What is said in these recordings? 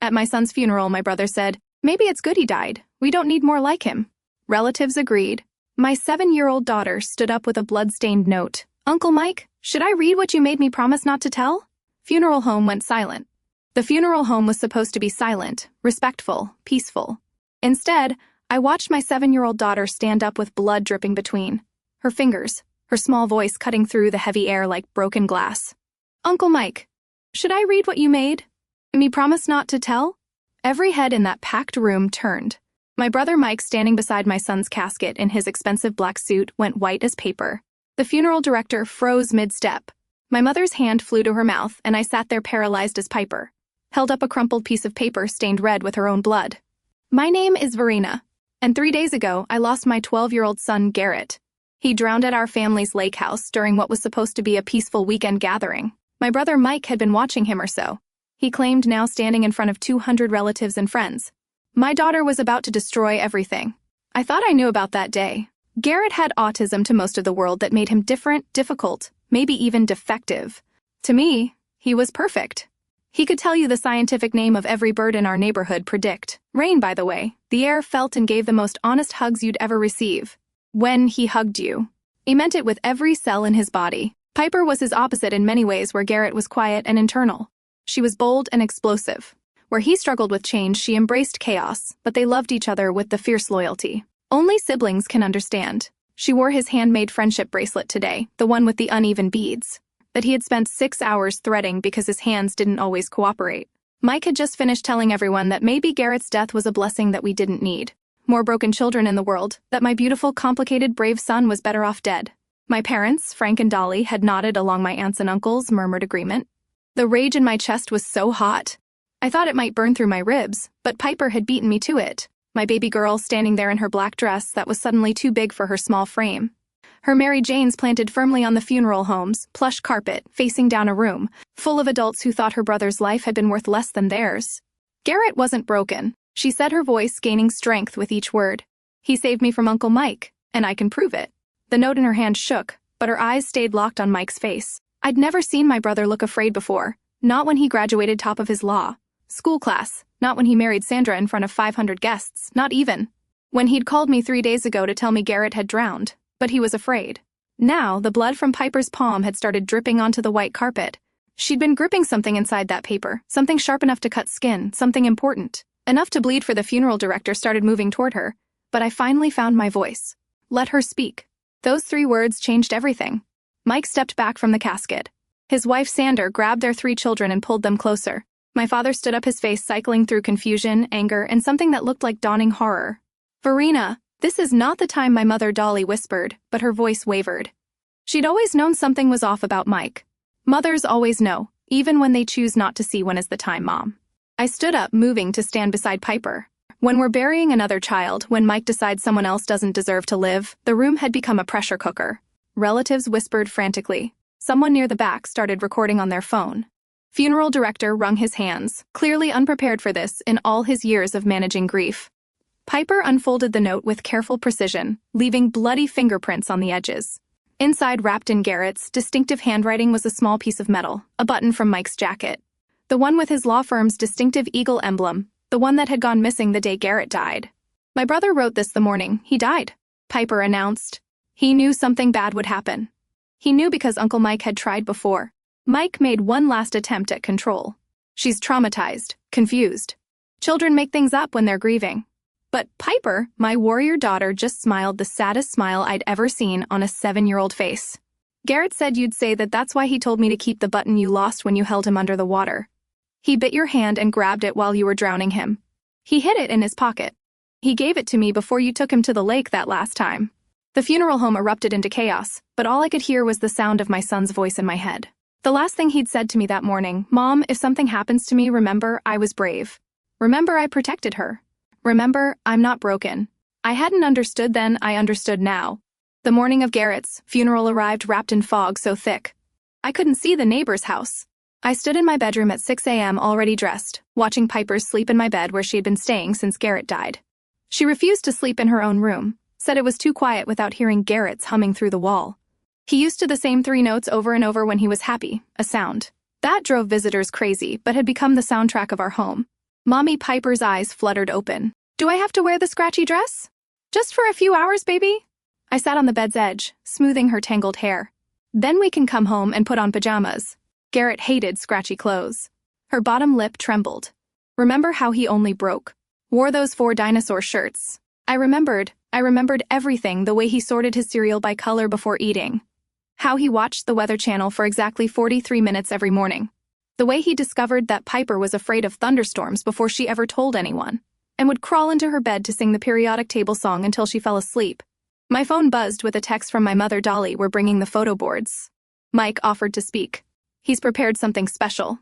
At my son's funeral, my brother said, "Maybe it's good he died. We don't need more like him." Relatives agreed. My 7-year-old daughter stood up with a blood-stained note. "Uncle Mike, should I read what you made me promise not to tell?" Funeral home went silent. The funeral home was supposed to be silent, respectful, peaceful. Instead, I watched my 7-year-old daughter stand up with blood dripping between her fingers, her small voice cutting through the heavy air like broken glass. "Uncle Mike, should I read what you made me promise not to tell?" Every head in that packed room turned. My brother Mike, standing beside my son's casket in his expensive black suit, went white as paper. The funeral director froze mid-step. My mother's hand flew to her mouth, and I sat there paralyzed as Piper held up a crumpled piece of paper stained red with her own blood. "My name is Verena, and 3 days ago I lost my 12-year-old son, Garrett. He drowned at our family's lake house during what was supposed to be a peaceful weekend gathering. My brother Mike had been watching him or so," he claimed, now standing in front of 200 relatives and friends. "My daughter was about to destroy everything. I thought I knew about that day. Garrett had autism to most of the world that made him different, difficult, maybe even defective. To me, he was perfect. He could tell you the scientific name of every bird in our neighborhood, predict rain, by the way. The air felt and gave the most honest hugs you'd ever receive. When he hugged you, he meant it with every cell in his body." Piper was his opposite in many ways, where Garrett was quiet and internal. She was bold and explosive. Where he struggled with change, she embraced chaos, but they loved each other with the fierce loyalty only siblings can understand. She wore his handmade friendship bracelet today, the one with the uneven beads, that he had spent 6 hours threading because his hands didn't always cooperate. Mike had just finished telling everyone that maybe Garrett's death was a blessing that we didn't need. More broken children in the world, that my beautiful, complicated, brave son was better off dead. My parents, Frank and Dolly, had nodded along my aunts and uncles, murmured agreement. The rage in my chest was so hot. I thought it might burn through my ribs, but Piper had beaten me to it. My baby girl standing there in her black dress that was suddenly too big for her small frame. Her Mary Janes planted firmly on the funeral home's plush carpet, facing down a room, full of adults who thought her brother's life had been worth less than theirs. "Garrett wasn't broken," she said, her voice gaining strength with each word. "He saved me from Uncle Mike, and I can prove it." The note in her hand shook, but her eyes stayed locked on Mike's face. I'd never seen my brother look afraid before, not when he graduated top of his law school class, not when he married Sandra in front of 500 guests, not even when he'd called me 3 days ago to tell me Garrett had drowned. But he was afraid. Now, the blood from Piper's palm had started dripping onto the white carpet. She'd been gripping something inside that paper, something sharp enough to cut skin, something important, enough to bleed. For the funeral director started moving toward her, but I finally found my voice. Let her speak. Those 3 words changed everything. Mike stepped back from the casket. His wife Sandra grabbed their 3 children and pulled them closer. My father stood up, his face cycling through confusion, anger, and something that looked like dawning horror. "Verena, this is not the time," my mother Dolly whispered, but her voice wavered. She'd always known something was off about Mike. Mothers always know, even when they choose not to see when is the time, Mom. I stood up, moving to stand beside Piper. When we're burying another child, when Mike decides someone else doesn't deserve to live, the room had become a pressure cooker. Relatives whispered frantically. Someone near the back started recording on their phone. Funeral director wrung his hands, clearly unprepared for this in all his years of managing grief. Piper unfolded the note with careful precision, leaving bloody fingerprints on the edges. Inside, wrapped in Garrett's distinctive handwriting, was a small piece of metal, a button from Mike's jacket. The one with his law firm's distinctive eagle emblem, the one that had gone missing the day Garrett died. "My brother wrote this the morning he died," Piper announced. "He knew something bad would happen. He knew because Uncle Mike had tried before. Mike made one last attempt at control. She's traumatized, confused. Children make things up when they're grieving." But Piper, my warrior daughter, just smiled the saddest smile I'd ever seen on a 7-year-old face. "Garrett said you'd say that. That's why he told me to keep the button you lost when you held him under the water. He bit your hand and grabbed it while you were drowning him. He hid it in his pocket. He gave it to me before you took him to the lake that last time." The funeral home erupted into chaos, but all I could hear was the sound of my son's voice in my head. The last thing he'd said to me that morning: "Mom, if something happens to me, remember, I was brave. Remember, I protected her. Remember, I'm not broken." I hadn't understood then, I understood now. The morning of Garrett's funeral arrived wrapped in fog so thick I couldn't see the neighbor's house. I stood in my bedroom at 6 a.m. already dressed, watching Piper sleep in my bed where she had been staying since Garrett died. She refused to sleep in her own room, said it was too quiet without hearing Garrett's humming through the wall. He used to the same 3 notes over and over when he was happy, a sound that drove visitors crazy but had become the soundtrack of our home. Mommy Piper's eyes fluttered open. Do I have to wear the scratchy dress? Just for a few hours, baby? I sat on the bed's edge, smoothing her tangled hair. Then we can come home and put on pajamas. Garrett hated scratchy clothes. Her bottom lip trembled. Remember how he only wore those 4 dinosaur shirts. I remembered everything, the way he sorted his cereal by color before eating. How he watched the Weather Channel for exactly 43 minutes every morning. The way he discovered that Piper was afraid of thunderstorms before she ever told anyone, and would crawl into her bed to sing the periodic table song until she fell asleep. My phone buzzed with a text from my mother. Dolly, we're bringing the photo boards. Mike offered to speak. He's prepared something special.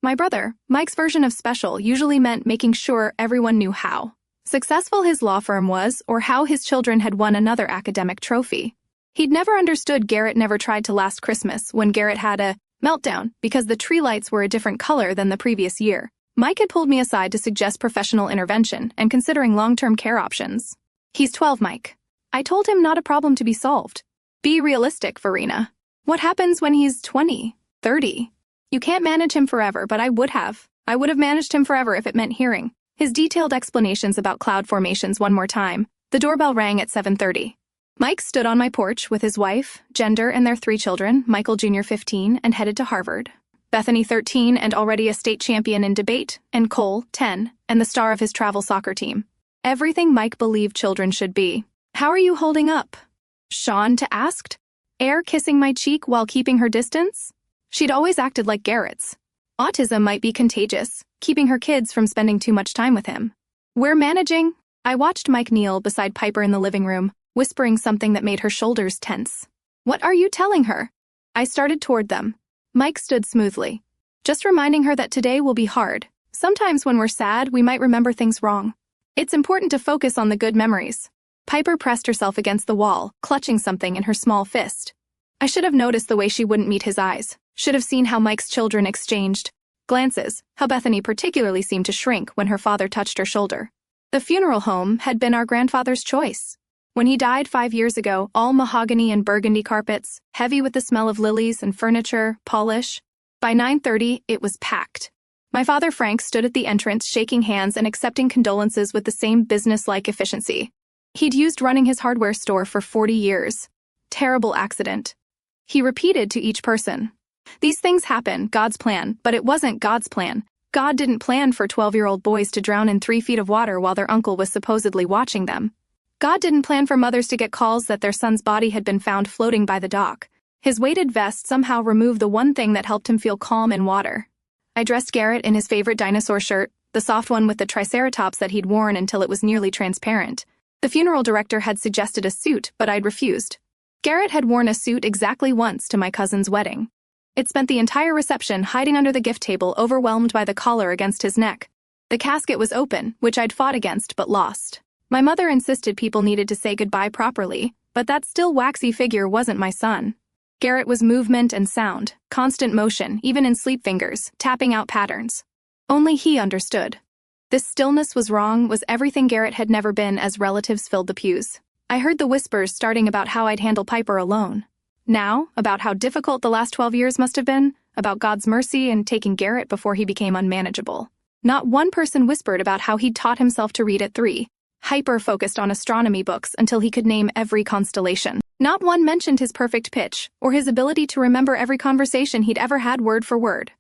My brother, Mike's version of special, usually meant making sure everyone knew how successful his law firm was or how his children had won another academic trophy. He'd never understood Garrett never tried to last Christmas when Garrett had a meltdown because the tree lights were a different color than the previous year. Mike had pulled me aside to suggest professional intervention and considering long-term care options. He's 12, Mike. I told him not a problem to be solved. Be realistic, Verena. What happens when he's 20, 30? You can't manage him forever, but I would have. I would have managed him forever if it meant hearing his detailed explanations about cloud formations one more time. The doorbell rang at 7:30. Mike stood on my porch with his wife, Gender, and their 3 children, Michael Jr. 15, and headed to Harvard. Bethany 13 and already a state champion in debate, and Cole 10, and the star of his travel soccer team. Everything Mike believed children should be. How are you holding up? Sean asked, air kissing my cheek while keeping her distance. She'd always acted like Garrett's. Autism might be contagious, keeping her kids from spending too much time with him. We're managing. I watched Mike kneel beside Piper in the living room, whispering something that made her shoulders tense. What are you telling her? I started toward them. Mike stood smoothly. Just reminding her that today will be hard. Sometimes when we're sad, we might remember things wrong. It's important to focus on the good memories. Piper pressed herself against the wall, clutching something in her small fist. I should have noticed the way she wouldn't meet his eyes. Should have seen how Mike's children exchanged glances, how Bethany particularly seemed to shrink when her father touched her shoulder. The funeral home had been our grandfather's choice. When he died 5 years ago, all mahogany and burgundy carpets, heavy with the smell of lilies and furniture, polish. By 9:30, it was packed. My father Frank stood at the entrance, shaking hands and accepting condolences with the same business-like efficiency. He'd used running his hardware store for 40 years. Terrible accident. He repeated to each person. These things happen, God's plan, but it wasn't God's plan. God didn't plan for 12-year-old boys to drown in 3 feet of water while their uncle was supposedly watching them. God didn't plan for mothers to get calls that their son's body had been found floating by the dock. His weighted vest somehow removed the one thing that helped him feel calm in water. I dressed Garrett in his favorite dinosaur shirt, the soft one with the triceratops that he'd worn until it was nearly transparent. The funeral director had suggested a suit, but I'd refused. Garrett had worn a suit exactly once to my cousin's wedding. It spent the entire reception hiding under the gift table, overwhelmed by the collar against his neck. The casket was open, which I'd fought against but lost. My mother insisted people needed to say goodbye properly, but that still waxy figure wasn't my son. Garrett was movement and sound, constant motion, even in sleep fingers, tapping out patterns. Only he understood. This stillness was wrong, was everything Garrett had never been as relatives filled the pews. I heard the whispers starting about how I'd handle Piper alone. Now, about how difficult the last 12 years must have been, about God's mercy and taking Garrett before he became unmanageable. Not one person whispered about how he'd taught himself to read at 3, hyper-focused on astronomy books until he could name every constellation. Not one mentioned his perfect pitch, or his ability to remember every conversation he'd ever had word for word.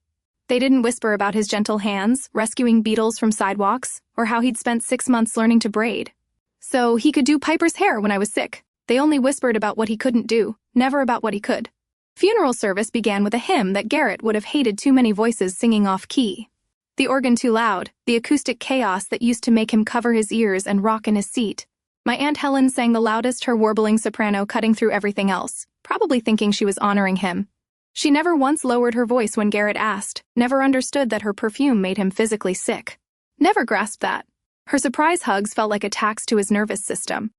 They didn't whisper about his gentle hands, rescuing beetles from sidewalks, or how he'd spent 6 months learning to braid. So he could do Piper's hair when I was sick. They only whispered about what he couldn't do, never about what he could. Funeral service began with a hymn that Garrett would have hated too many voices singing off-key. The organ too loud, the acoustic chaos that used to make him cover his ears and rock in his seat. My Aunt Helen sang the loudest, her warbling soprano cutting through everything else, probably thinking she was honoring him. She never once lowered her voice when Garrett asked, never understood that her perfume made him physically sick. Never grasped that. Her surprise hugs felt like attacks to his nervous system.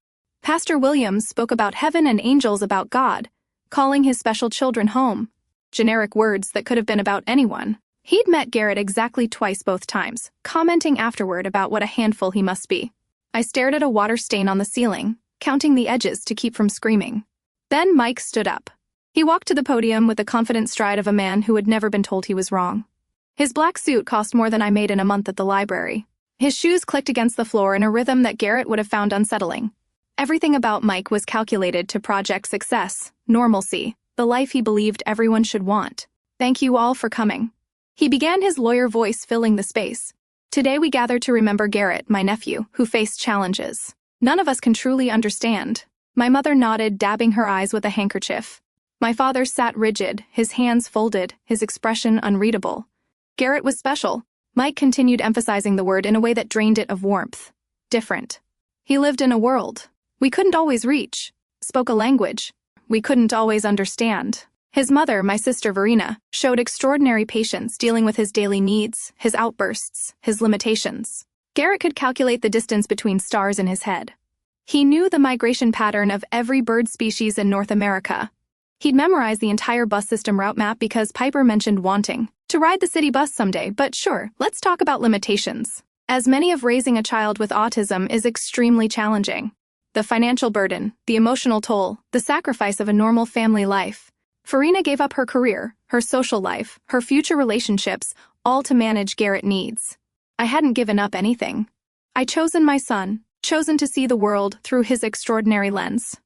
Pastor Williams spoke about heaven and angels about God, calling his special children home. Generic words that could have been about anyone. He'd met Garrett exactly twice both times, commenting afterward about what a handful he must be. I stared at a water stain on the ceiling, counting the edges to keep from screaming. Then Mike stood up. He walked to the podium with the confident stride of a man who had never been told he was wrong. His black suit cost more than I made in a month at the library. His shoes clicked against the floor in a rhythm that Garrett would have found unsettling. Everything about Mike was calculated to project success, normalcy, the life he believed everyone should want. Thank you all for coming. He began, his lawyer voice filling the space. Today we gather to remember Garrett, my nephew, who faced challenges none of us can truly understand. My mother nodded, dabbing her eyes with a handkerchief. My father sat rigid, his hands folded, his expression unreadable. Garrett was special. Mike continued, emphasizing the word in a way that drained it of warmth. Different. He lived in a world we couldn't always reach, spoke a language we couldn't always understand. His mother, my sister Verena, showed extraordinary patience dealing with his daily needs, his outbursts, his limitations. Garrett could calculate the distance between stars in his head. He knew the migration pattern of every bird species in North America. He'd memorized the entire bus system route map because Piper mentioned wanting to ride the city bus someday. But sure, let's talk about limitations. As many of raising a child with autism is extremely challenging. The financial burden, the emotional toll, the sacrifice of a normal family life. Verena gave up her career, her social life, her future relationships, all to manage Garrett needs. I hadn't given up anything. I'd chosen my son, chosen to see the world through his extraordinary lens.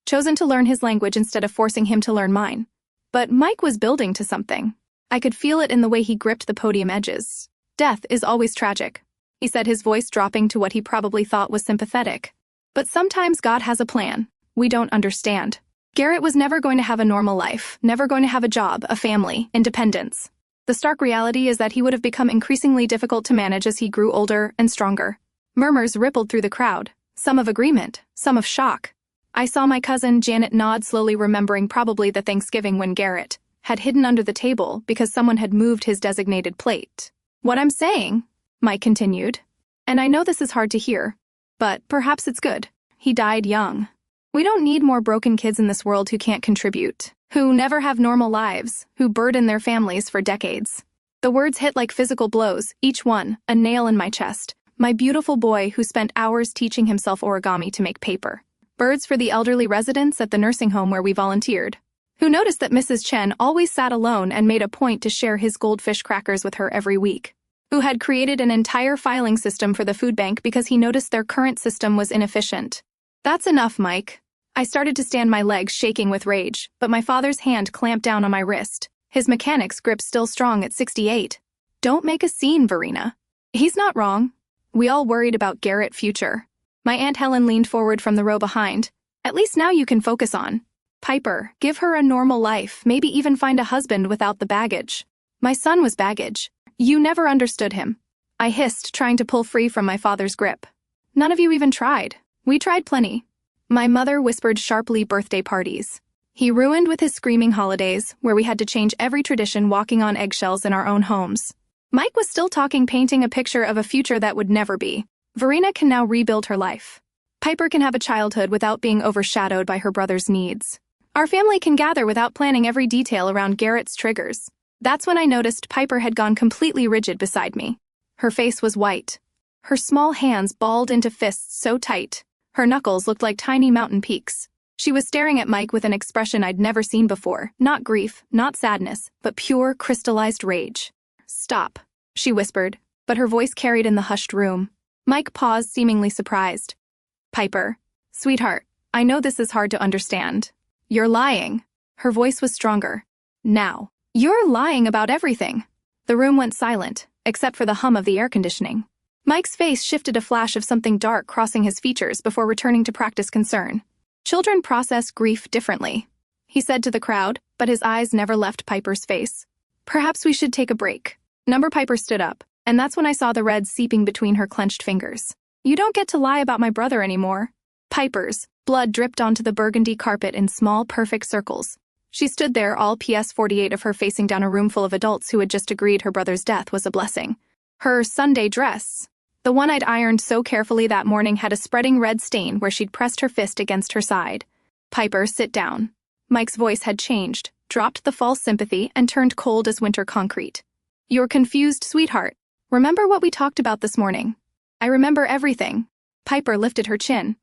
Chosen to learn his language instead of forcing him to learn mine. But Mike was building to something. I could feel it in the way he gripped the podium edges. Death is always tragic, he said, his voice dropping to what he probably thought was sympathetic. But sometimes God has a plan we don't understand. Garrett was never going to have a normal life, never going to have a job, a family, independence. The stark reality is that he would have become increasingly difficult to manage as he grew older and stronger. Murmurs rippled through the crowd, some of agreement, some of shock. I saw my cousin Janet nod slowly, remembering probably the Thanksgiving when Garrett had hidden under the table because someone had moved his designated plate. What I'm saying, Mike continued, and I know this is hard to hear, but perhaps it's good. He died young. We don't need more broken kids in this world who can't contribute, who never have normal lives, who burden their families for decades. The words hit like physical blows, each one a nail in my chest. My beautiful boy who spent hours teaching himself origami to make paper. Birds for the elderly residents at the nursing home where we volunteered. Who noticed that Mrs. Chen always sat alone and made a point to share his goldfish crackers with her every week. Who had created an entire filing system for the food bank because he noticed their current system was inefficient. That's enough, Mike. I started to stand, my legs shaking with rage, but my father's hand clamped down on my wrist, his mechanic's grip still strong at 68. Don't make a scene, Verena. He's not wrong. We all worried about Garrett's future. My Aunt Helen leaned forward from the row behind. At least now you can focus on Piper, give her a normal life, maybe even find a husband without the baggage. My son was baggage. You never understood him. I hissed, trying to pull free from my father's grip. None of you even tried. We tried plenty. My mother whispered sharply, birthday parties. He ruined with his screaming holidays, where we had to change every tradition, walking on eggshells in our own homes. Mike was still talking, painting a picture of a future that would never be. Verena can now rebuild her life. Piper can have a childhood without being overshadowed by her brother's needs. Our family can gather without planning every detail around Garrett's triggers. That's when I noticed Piper had gone completely rigid beside me. Her face was white. Her small hands balled into fists so tight. Her knuckles looked like tiny mountain peaks. She was staring at Mike with an expression I'd never seen before. Not grief, not sadness, but pure, crystallized rage. Stop, she whispered, but her voice carried in the hushed room. Mike paused, seemingly surprised. Piper, sweetheart, I know this is hard to understand. You're lying. Her voice was stronger. Now. You're lying about everything. The room went silent, except for the hum of the air conditioning. Mike's face shifted, a flash of something dark crossing his features before returning to practice concern. Children process grief differently, he said to the crowd, but his eyes never left Piper's face. Perhaps we should take a break. Piper stood up, and that's when I saw the red seeping between her clenched fingers. You don't get to lie about my brother anymore. Piper's blood dripped onto the burgundy carpet in small, perfect circles. She stood there, all PS-48 of her, facing down a room full of adults who had just agreed her brother's death was a blessing. Her Sunday dress, the one I'd ironed so carefully that morning, had a spreading red stain where she'd pressed her fist against her side. Piper, sit down. Mike's voice had changed, dropped the false sympathy, and turned cold as winter concrete. You're confused, sweetheart. Remember what we talked about this morning? I remember everything. Piper lifted her chin.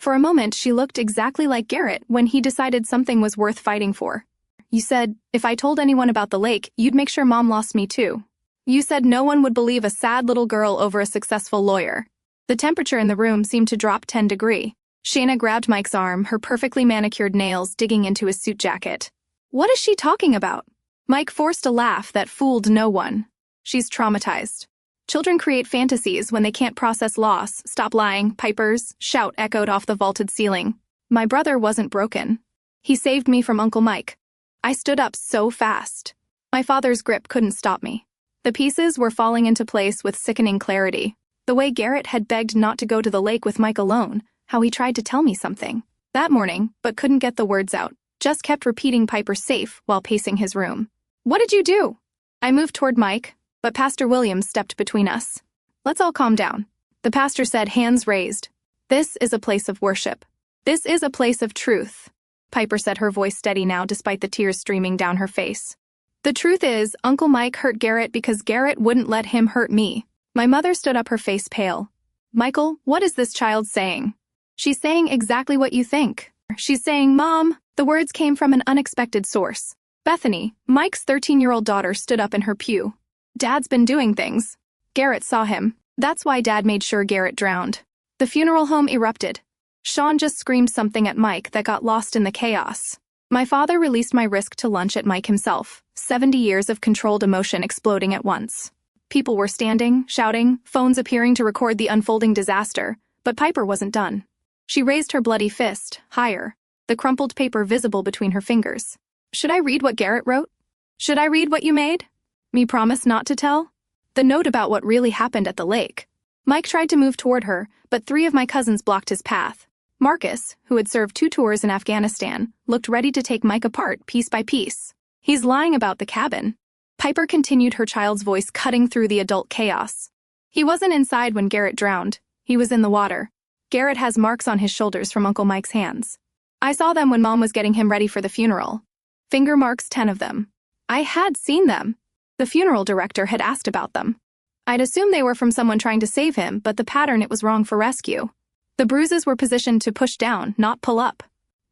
For a moment, she looked exactly like Garrett when he decided something was worth fighting for. You said, if I told anyone about the lake, you'd make sure Mom lost me too. You said no one would believe a sad little girl over a successful lawyer. The temperature in the room seemed to drop 10 degrees. Shayna grabbed Mike's arm, her perfectly manicured nails digging into his suit jacket. What is she talking about? Mike forced a laugh that fooled no one. She's traumatized. Children create fantasies when they can't process loss. Stop lying, Piper's shout echoed off the vaulted ceiling. My brother wasn't broken. He saved me from Uncle Mike. I stood up so fast. My father's grip couldn't stop me. The pieces were falling into place with sickening clarity. The way Garrett had begged not to go to the lake with Mike alone, how he tried to tell me something that morning, but couldn't get the words out, just kept repeating Piper safe while pacing his room. What did you do? I moved toward Mike, but Pastor Williams stepped between us. Let's all calm down. The pastor said, hands raised. This is a place of worship. This is a place of truth. Piper said, her voice steady now despite the tears streaming down her face. The truth is, Uncle Mike hurt Garrett because Garrett wouldn't let him hurt me. My mother stood up, her face pale. Michael, what is this child saying? She's saying exactly what you think. She's saying, Mom. The words came from an unexpected source. Bethany, Mike's 13-year-old daughter, stood up in her pew. Dad's been doing things. Garrett saw him. That's why Dad made sure Garrett drowned. The funeral home erupted. Sean just screamed something at Mike that got lost in the chaos. My father released my risk to lunch at Mike himself, 70 years of controlled emotion exploding at once. People were standing, shouting, phones appearing to record the unfolding disaster, but Piper wasn't done. She raised her bloody fist, higher, the crumpled paper visible between her fingers. Should I read what Garrett wrote? Should I read what you made? Me promise not to tell? The note about what really happened at the lake. Mike tried to move toward her, but 3 of my cousins blocked his path. Marcus, who had served 2 tours in Afghanistan, looked ready to take Mike apart piece by piece. He's lying about the cabin. Piper continued, her child's voice cutting through the adult chaos. He wasn't inside when Garrett drowned. He was in the water. Garrett has marks on his shoulders from Uncle Mike's hands. I saw them when Mom was getting him ready for the funeral. Finger marks, 10 of them. I had seen them. The funeral director had asked about them. I'd assumed they were from someone trying to save him, but the pattern, it was wrong for rescue. The bruises were positioned to push down, not pull up.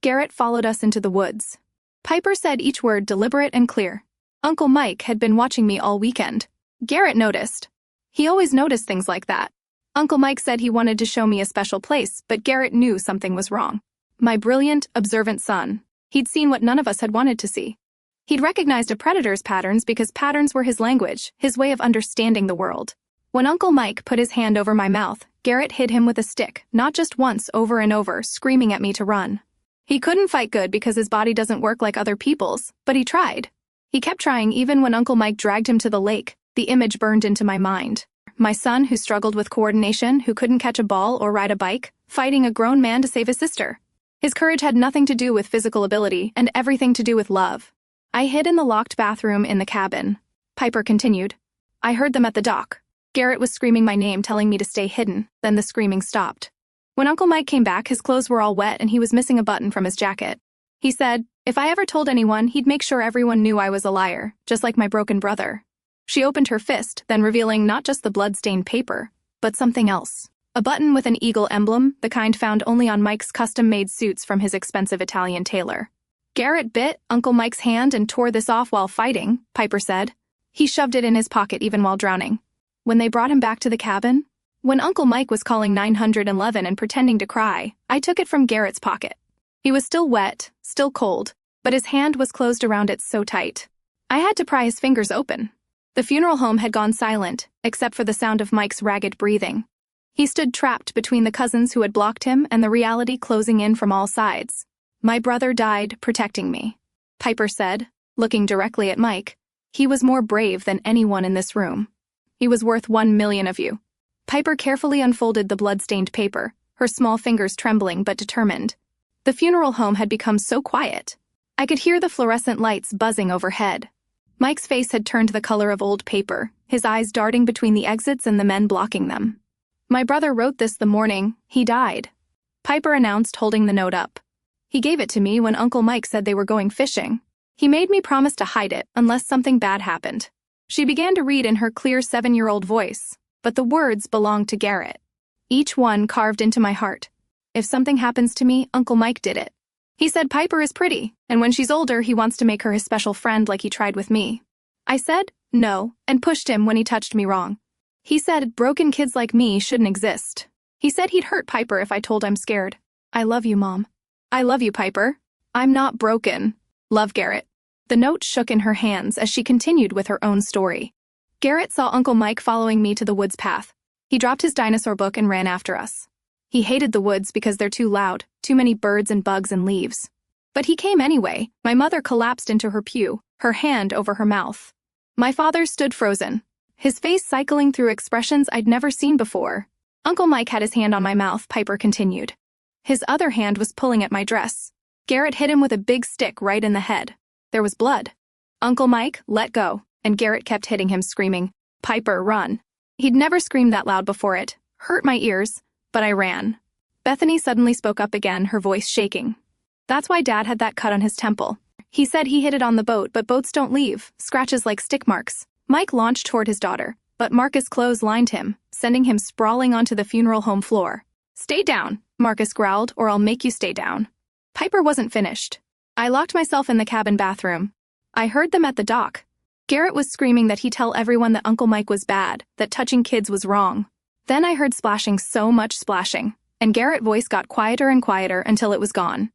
Garrett followed us into the woods. Piper said each word deliberate and clear. Uncle Mike had been watching me all weekend. Garrett noticed. He always noticed things like that. Uncle Mike said he wanted to show me a special place, but Garrett knew something was wrong. My brilliant, observant son. He'd seen what none of us had wanted to see. He'd recognized a predator's patterns because patterns were his language, his way of understanding the world. When Uncle Mike put his hand over my mouth, Garrett hit him with a stick, not just once, over and over, screaming at me to run. He couldn't fight good because his body doesn't work like other people's, but he tried. He kept trying even when Uncle Mike dragged him to the lake. The image burned into my mind. My son, who struggled with coordination, who couldn't catch a ball or ride a bike, fighting a grown man to save his sister. His courage had nothing to do with physical ability and everything to do with love. I hid in the locked bathroom in the cabin. Piper continued. I heard them at the dock. Garrett was screaming my name, telling me to stay hidden. Then the screaming stopped. When Uncle Mike came back, his clothes were all wet and he was missing a button from his jacket. He said, if I ever told anyone, he'd make sure everyone knew I was a liar, just like my broken brother. She opened her fist, then revealing not just the blood-stained paper, but something else. A button with an eagle emblem, the kind found only on Mike's custom-made suits from his expensive Italian tailor. Garrett bit Uncle Mike's hand and tore this off while fighting, Piper said. He shoved it in his pocket even while drowning. When they brought him back to the cabin, when Uncle Mike was calling 911 and pretending to cry, I took it from Garrett's pocket. He was still wet, still cold, but his hand was closed around it so tight. I had to pry his fingers open. The funeral home had gone silent, except for the sound of Mike's ragged breathing. He stood trapped between the cousins who had blocked him and the reality closing in from all sides. My brother died protecting me, Piper said, looking directly at Mike. He was more brave than anyone in this room. He was worth 1 million of you. Piper carefully unfolded the blood-stained paper, her small fingers trembling but determined. The funeral home had become so quiet. I could hear the fluorescent lights buzzing overhead. Mike's face had turned the color of old paper, his eyes darting between the exits and the men blocking them. My brother wrote this the morning he died, Piper announced, holding the note up. He gave it to me when Uncle Mike said they were going fishing. He made me promise to hide it unless something bad happened. She began to read in her clear 7-year-old voice, but the words belonged to Garrett. Each one carved into my heart. If something happens to me, Uncle Mike did it. He said Piper is pretty, and when she's older, he wants to make her his special friend like he tried with me. I said, No, and pushed him when he touched me wrong. He said broken kids like me shouldn't exist. He said he'd hurt Piper if I told I'm scared. I love you, Mom. I love you, Piper. I'm not broken. Love, Garrett. The note shook in her hands as she continued with her own story. Garrett saw Uncle Mike following me to the woods path. He dropped his dinosaur book and ran after us. He hated the woods because they're too loud, too many birds and bugs and leaves. But he came anyway. My mother collapsed into her pew, her hand over her mouth. My father stood frozen, his face cycling through expressions I'd never seen before. Uncle Mike had his hand on my mouth, Piper continued. His other hand was pulling at my dress. Garrett hit him with a big stick right in the head. There was blood. Uncle Mike, let go, and Garrett kept hitting him, screaming, Piper, run. He'd never screamed that loud before. It hurt my ears, but I ran. Bethany suddenly spoke up again, her voice shaking. That's why Dad had that cut on his temple. He said he hit it on the boat, but boats don't leave, scratches like stick marks. Mike launched toward his daughter, but Marcus clotheslined him, sending him sprawling onto the funeral home floor. Stay down, Marcus growled, or I'll make you stay down. Piper wasn't finished. I locked myself in the cabin bathroom. I heard them at the dock. Garrett was screaming that he'd tell everyone that Uncle Mike was bad, that touching kids was wrong. Then I heard splashing, so much splashing, and Garrett's voice got quieter and quieter until it was gone.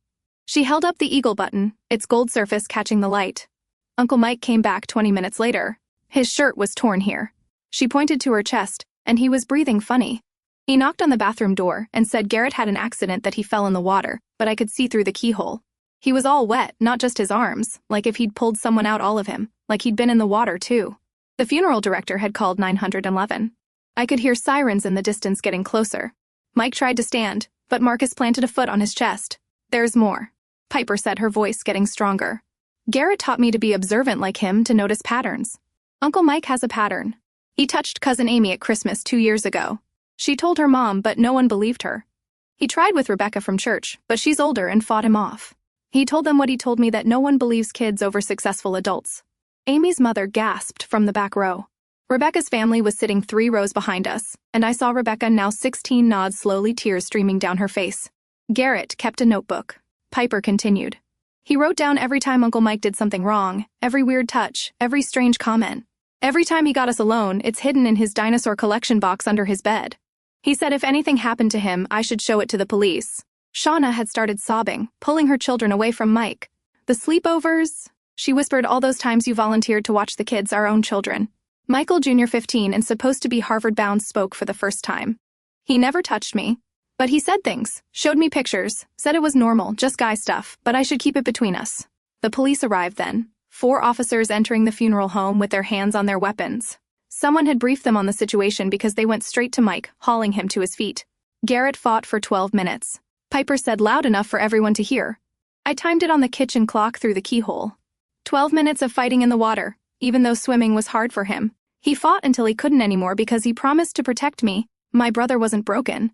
She held up the eagle button, its gold surface catching the light. Uncle Mike came back 20 minutes later. His shirt was torn here. She pointed to her chest, and he was breathing funny. He knocked on the bathroom door and said Garrett had an accident, that he fell in the water, but I could see through the keyhole. He was all wet, not just his arms, like if he'd pulled someone out, all of him, like he'd been in the water too. The funeral director had called 911. I could hear sirens in the distance getting closer. Mike tried to stand, but Marcus planted a foot on his chest. There's more, Piper said, her voice getting stronger. Garrett taught me to be observant like him, to notice patterns. Uncle Mike has a pattern. He touched Cousin Amy at Christmas 2 years ago. She told her mom, but no one believed her. He tried with Rebecca from church, but she's older, and fought him off. He told them what he told me, that no one believes kids over successful adults. Amy's mother gasped from the back row. Rebecca's family was sitting 3 rows behind us, and I saw Rebecca, now 16, nod slowly, tears streaming down her face. Garrett kept a notebook. Piper continued. He wrote down every time Uncle Mike did something wrong, every weird touch, every strange comment. Every time he got us alone, it's hidden in his dinosaur collection box under his bed. He said if anything happened to him, I should show it to the police. Shauna had started sobbing, pulling her children away from Mike. The sleepovers, she whispered, all those times you volunteered to watch the kids, our own children. Michael Jr., 15 and supposed to be Harvard-bound, spoke for the first time. He never touched me, but he said things, showed me pictures, said it was normal, just guy stuff, but I should keep it between us. The police arrived then, 4 officers entering the funeral home with their hands on their weapons. Someone had briefed them on the situation because they went straight to Mike, hauling him to his feet. Garrett fought for 12 minutes. Piper said loud enough for everyone to hear. I timed it on the kitchen clock through the keyhole. 12 minutes of fighting in the water, even though swimming was hard for him. He fought until he couldn't anymore because he promised to protect me. My brother wasn't broken.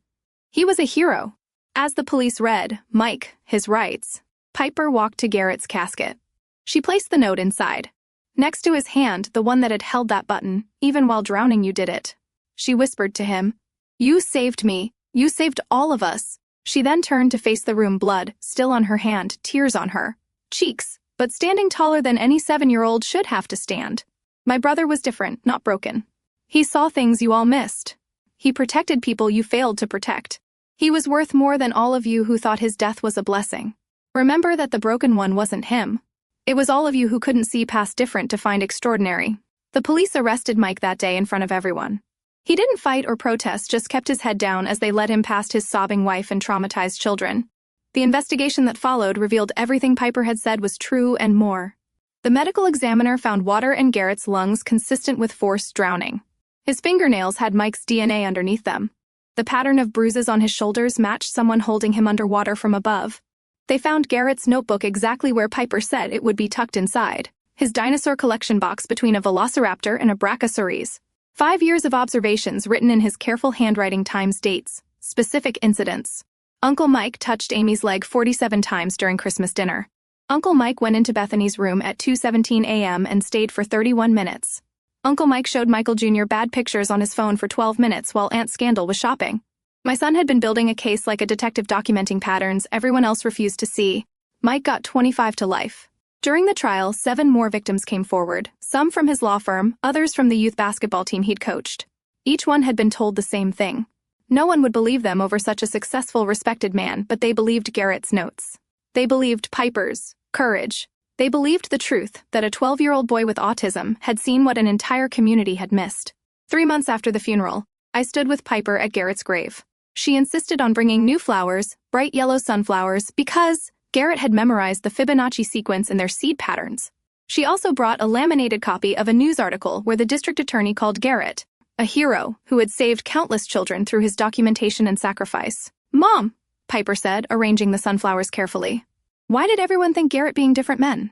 He was a hero. As the police read, Mike, his rights, Piper walked to Garrett's casket. She placed the note inside. Next to his hand, the one that had held that button, even while drowning you did it. She whispered to him, "You saved me. You saved all of us." She then turned to face the room, blood still on her hand, tears on her cheeks, but standing taller than any 7-year-old should have to stand. My brother was different, not broken. He saw things you all missed. He protected people you failed to protect. He was worth more than all of you who thought his death was a blessing. Remember that the broken one wasn't him. It was all of you who couldn't see past different to find extraordinary. The police arrested Mike that day in front of everyone. He didn't fight or protest, just kept his head down as they led him past his sobbing wife and traumatized children. The investigation that followed revealed everything Piper had said was true and more. The medical examiner found water in Garrett's lungs consistent with forced drowning. His fingernails had Mike's DNA underneath them. The pattern of bruises on his shoulders matched someone holding him underwater from above. They found Garrett's notebook exactly where Piper said it would be, tucked inside his dinosaur collection box between a velociraptor and a brachiosaurus. 5 years of observations written in his careful handwriting, times, dates, specific incidents. Uncle Mike touched Amy's leg 47 times during Christmas dinner. Uncle Mike went into Bethany's room at 2:17 a.m. and stayed for 31 minutes. Uncle Mike showed Michael Jr. bad pictures on his phone for 12 minutes while Aunt Scandal was shopping. My son had been building a case like a detective, documenting patterns everyone else refused to see. Mike got 25 to life. During the trial, 7 more victims came forward, some from his law firm, others from the youth basketball team he'd coached. Each one had been told the same thing. No one would believe them over such a successful, respected man, but they believed Garrett's notes. They believed Piper's courage. They believed the truth that a 12-year-old boy with autism had seen what an entire community had missed. 3 months after the funeral, I stood with Piper at Garrett's grave. She insisted on bringing new flowers, bright yellow sunflowers, because Garrett had memorized the Fibonacci sequence in their seed patterns. She also brought a laminated copy of a news article where the district attorney called Garrett a hero who had saved countless children through his documentation and sacrifice. "Mom," Piper said, arranging the sunflowers carefully. "Why did everyone think Garrett being different men?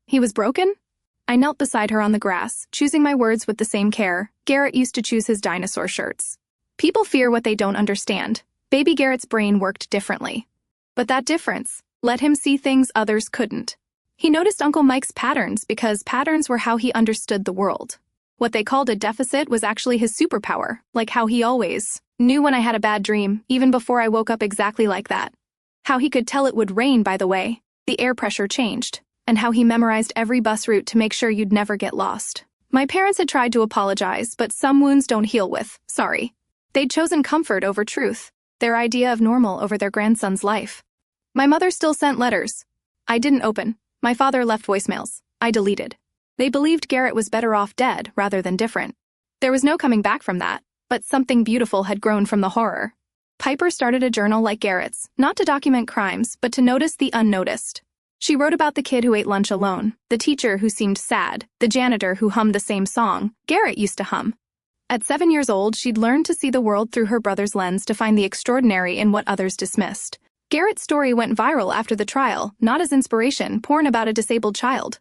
He was broken?" I knelt beside her on the grass, choosing my words with the same care Garrett used to choose his dinosaur shirts. People fear what they don't understand. Baby Garrett's brain worked differently. But that difference let him see things others couldn't. He noticed Uncle Mike's patterns because patterns were how he understood the world. What they called a deficit was actually his superpower, like how he always knew when I had a bad dream, even before I woke up exactly like that. How he could tell it would rain by the way the air pressure changed, and how he memorized every bus route to make sure you'd never get lost. My parents had tried to apologize, but some wounds don't heal with sorry. They'd chosen comfort over truth, their idea of normal over their grandson's life. My mother still sent letters. I didn't open. My father left voicemails. I deleted. They believed Garrett was better off dead rather than different. There was no coming back from that, but something beautiful had grown from the horror. Piper started a journal like Garrett's, not to document crimes, but to notice the unnoticed. She wrote about the kid who ate lunch alone, the teacher who seemed sad, the janitor who hummed the same song Garrett used to hum. At 7 years old, she'd learned to see the world through her brother's lens to find the extraordinary in what others dismissed. Garrett's story went viral after the trial, not as inspiration porn about a disabled child,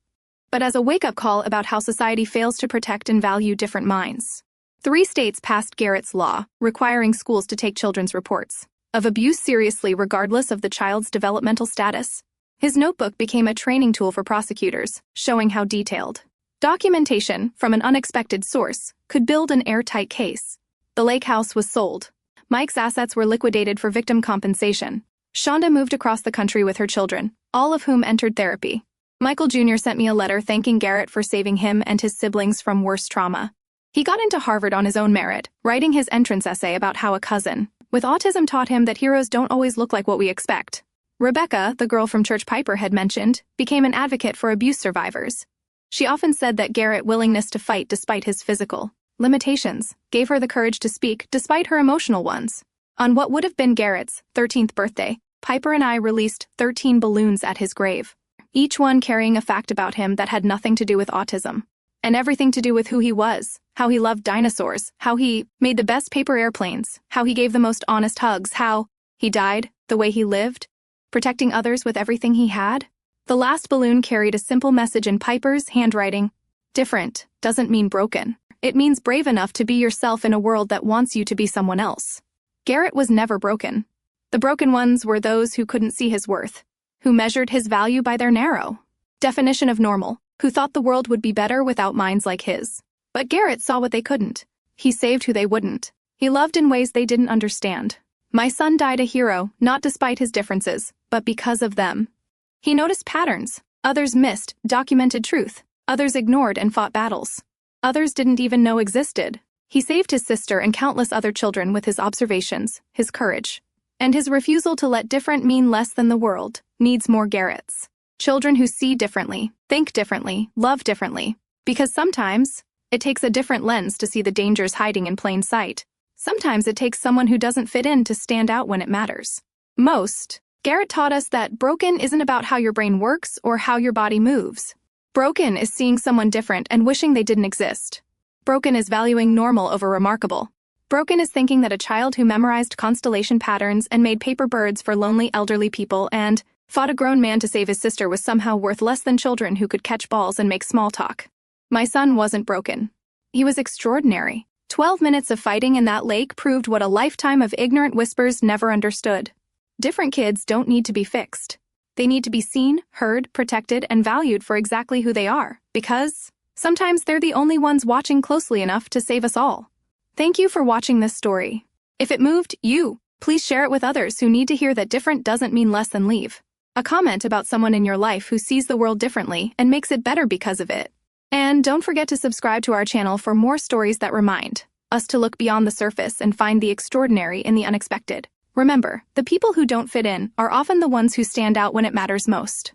but as a wake-up call about how society fails to protect and value different minds. 3 states passed Garrett's law, requiring schools to take children's reports of abuse seriously regardless of the child's developmental status. His notebook became a training tool for prosecutors, showing how detailed documentation from an unexpected source could build an airtight case. The lake house was sold. Mike's assets were liquidated for victim compensation. Shonda moved across the country with her children, all of whom entered therapy. Michael Jr. sent me a letter thanking Garrett for saving him and his siblings from worse trauma. He got into Harvard on his own merit, writing his entrance essay about how a cousin with autism taught him that heroes don't always look like what we expect. Rebecca, the girl from church Piper had mentioned, became an advocate for abuse survivors. She often said that Garrett's willingness to fight despite his physical limitations gave her the courage to speak despite her emotional ones. On what would have been Garrett's 13th birthday, Piper and I released 13 balloons at his grave, each one carrying a fact about him that had nothing to do with autism, and everything to do with who he was, how he loved dinosaurs, how he made the best paper airplanes, how he gave the most honest hugs, how he died the way he lived, protecting others with everything he had. The last balloon carried a simple message in Piper's handwriting. Different doesn't mean broken. It means brave enough to be yourself in a world that wants you to be someone else. Garrett was never broken. The broken ones were those who couldn't see his worth, who measured his value by their narrow definition of normal, who thought the world would be better without minds like his. But Garrett saw what they couldn't. He saved who they wouldn't. He loved in ways they didn't understand. My son died a hero, not despite his differences, but because of them. He noticed patterns. Others missed, documented truth. Others ignored and fought battles. Others didn't even know existed. He saved his sister and countless other children with his observations, his courage, and his refusal to let different mean less than the world needs more Garretts. Children who see differently, think differently, love differently. Because sometimes it takes a different lens to see the dangers hiding in plain sight. Sometimes it takes someone who doesn't fit in to stand out when it matters most. Garrett taught us that broken isn't about how your brain works or how your body moves. Broken is seeing someone different and wishing they didn't exist. Broken is valuing normal over remarkable. Broken is thinking that a child who memorized constellation patterns and made paper birds for lonely elderly people and fought a grown man to save his sister was somehow worth less than children who could catch balls and make small talk. My son wasn't broken. He was extraordinary. 12 minutes of fighting in that lake proved what a lifetime of ignorant whispers never understood. Different kids don't need to be fixed. They need to be seen, heard, protected, and valued for exactly who they are, because sometimes they're the only ones watching closely enough to save us all. Thank you for watching this story. If it moved you, please share it with others who need to hear that different doesn't mean less than leave. A comment about someone in your life who sees the world differently and makes it better because of it. And don't forget to subscribe to our channel for more stories that remind us to look beyond the surface and find the extraordinary in the unexpected. Remember, the people who don't fit in are often the ones who stand out when it matters most.